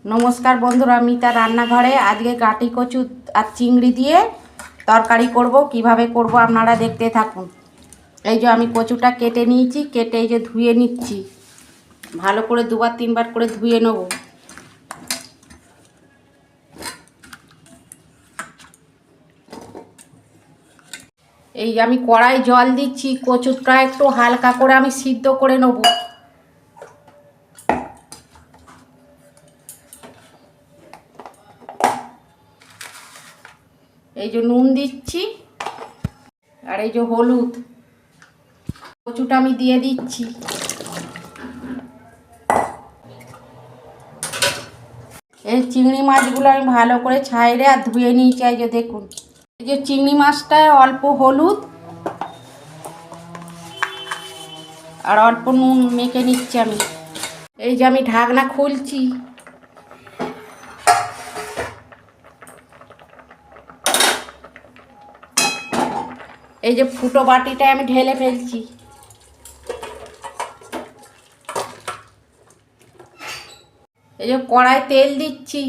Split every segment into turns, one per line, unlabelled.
नमस्कार बंधुरा मिता रान्नाघरे आज के गाटी कचु और चिंगड़ी दिए तरकारी करब किभाबे करब आपनारा देखते थाकुन। এই যে আমি কচুটা কেটে নিয়েছি, কেটে এই যে ধুয়ে নিচ্ছি, ভালো করে দুবার তিনবার করে ধুয়ে নেব। এই আমি কড়াই জল দিচ্ছি, কচুটা একটু হালকা করে আমি সিদ্ধ করে নেব। এই যে নুন দিচ্ছি আর এই যে হলুদ, কচুটা আমি দিয়ে দিচ্ছি। এই চিংড়ি মাছগুলো আমি ভালো করে ছাইড়ে আর ধুয়ে নিয়েছি। এই যে দেখুন, এই যে চিংড়ি মাছটায় অল্প হলুদ আর অল্প নুন মেখে নিচ্ছি আমি। এই যে আমি ঢাকনা খুলছি, এই যে ফুটো বাটিটায় আমি ঢেলে ফেলছি। এই যে কড়াই তেল দিচ্ছি,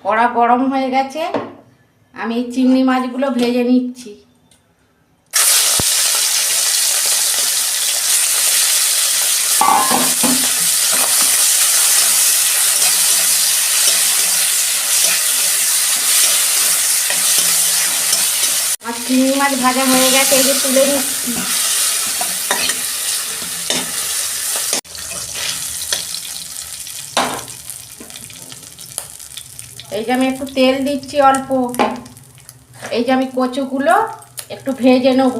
কড়া গরম হয়ে গেছে, আমি এই চিংড়ি মাছগুলো ভেজে নিচ্ছি। আর চিংড়ি মাছ ভাজা হয়ে গেছে, এই যে তুলে নিচ্ছি। এই যে আমি একটু তেল দিচ্ছি অল্প, এই যে আমি কচুগুলো একটু ভেজে নেব।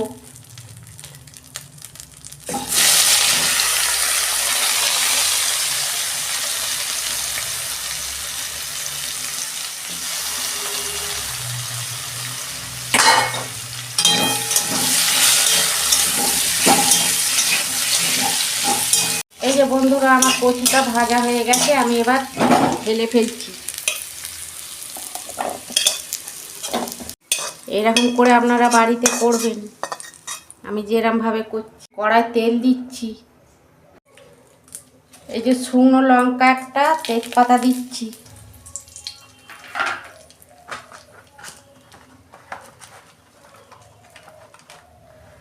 এই যে বন্ধুরা, আমার কচুটা ভাজা হয়ে গেছে, আমি এবার ঢেলে ফেলছি। এরকম করে আপনারা বাড়িতে করবেন, আমি যেরকমভাবে করছি। কড়াই তেল দিচ্ছি, এই যে শুকনো লঙ্কা একটা, তেজপাতা দিচ্ছি,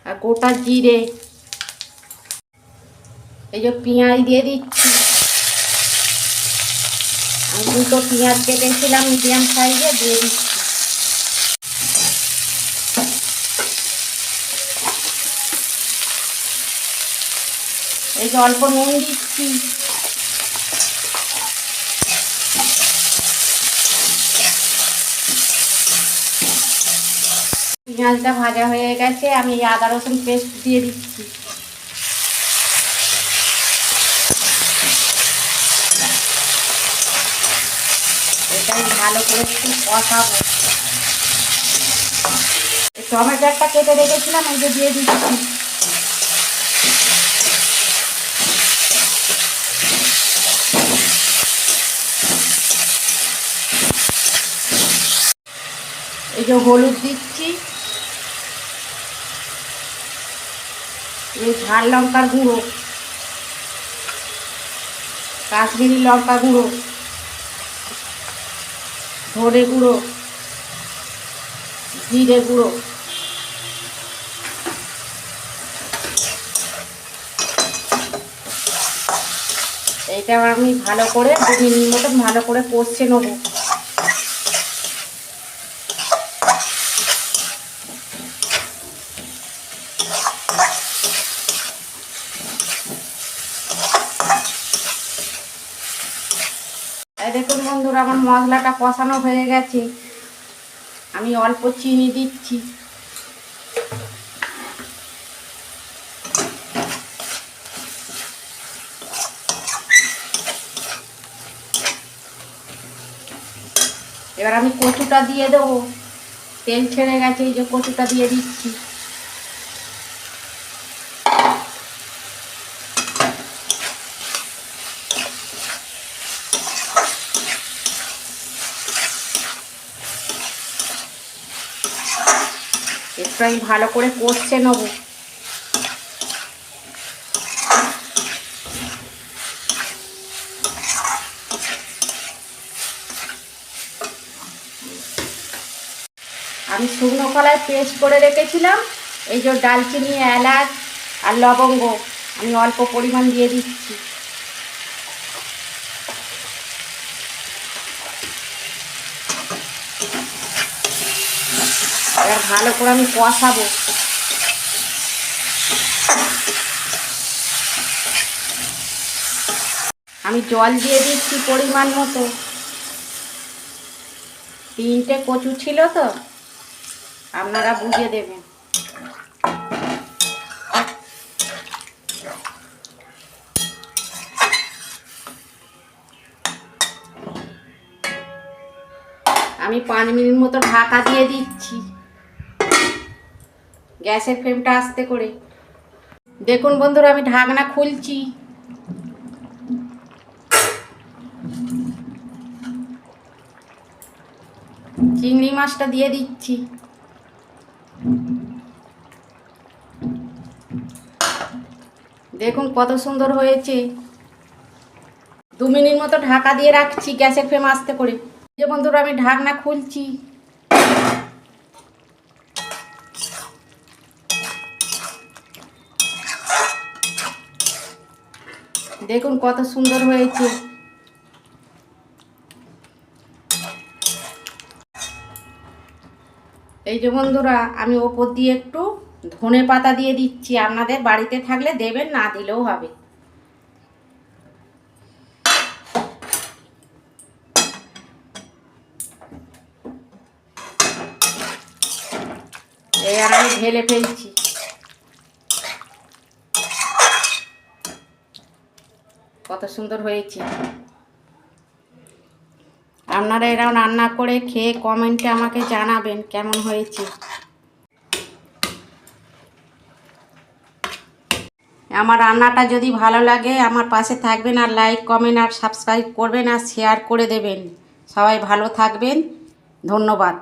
আর গোটা জিরে। এই যে পেঁয়াজ দিয়ে দিচ্ছি, আমি দুটো পেঁয়াজ কেটেছিলাম মিডিয়াম সাইজে, দিয়ে দিচ্ছি। এই যে অল্প নুন দিচ্ছি, পেঁয়াজটা ভাজা হয়ে গেছে, আমি আদা রসুন পেস্ট দিয়ে দিচ্ছি। এটাই ভালো করে একটু কষাবো। টমেটো একটা কেটে রেখেছিলাম, এই যে দিয়ে দিচ্ছি। এই যে হলুদ দিচ্ছি, এই ঝাল লঙ্কার গুঁড়ো, কাশ্মীরি লঙ্কা গুঁড়ো, ধনে গুঁড়ো, জিরে গুঁড়ো। এইটা আমি ভালো করে 2 মিনিট মতন ভালো করে কষে নেব। দেখুন বন্ধুরা, আমার মশলাটা কষানো হয়ে গেছে, আমি অল্প চিনি দিচ্ছি। এবার আমি কচুটা দিয়ে দেবো, তেল ছেড়ে গেছে, এই যে কচুটা দিয়ে দিচ্ছি। একটু আমি ভালো করে কষে নেবো। আমি শুকনো কলায় পেস্ট করে রেখেছিলাম। এই যে ডালচিনি, এলাচ আর লবঙ্গ আমি অল্প পরিমাণ দিয়ে দিচ্ছি। এবার ভালো করে আমি কষাবো। আমি জল দিয়ে দিচ্ছি পরিমাণ মতো। 3টে কচু ছিল তো, আপনারা বুঝে দেবেন। আমি 5 মিনিট মতো ঢাকা দিয়ে দিচ্ছি, গ্যাসের ফ্লেমটা আস্তে করে। দেখুন বন্ধুরা, আমি ঢাকনা খুলছি। চিংড়ি মাছটা দিয়ে দিচ্ছি। দেখুন কত সুন্দর হয়েছে। 2 মিনিট মতো ঢাকা দিয়ে রাখছি, গ্যাসের ফ্লেম আস্তে করে। যে বন্ধুরা, আমি ঢাকনা খুলছি। দেখুন কত সুন্দর হয়েছে। এই যে বন্ধুরা, আমি ওপর দিয়ে একটু ধনে পাতা দিয়ে দিচ্ছি। আপনাদের বাড়িতে থাকলে দেবেন, না দিলেও হবে। এবার আমি ঢেলে ফেলছি। কত সুন্দর হয়েছে। আপনারা এরকম রান্না করে খেয়ে কমেন্টে আমাকে জানাবেন কেমন হয়েছে। আমার রান্নাটা যদি ভালো লাগে আমার পাশে থাকবেন, আর লাইক, কমেন্ট আর সাবস্ক্রাইব করবেন, আর শেয়ার করে দেবেন। সবাই ভালো থাকবেন। ধন্যবাদ।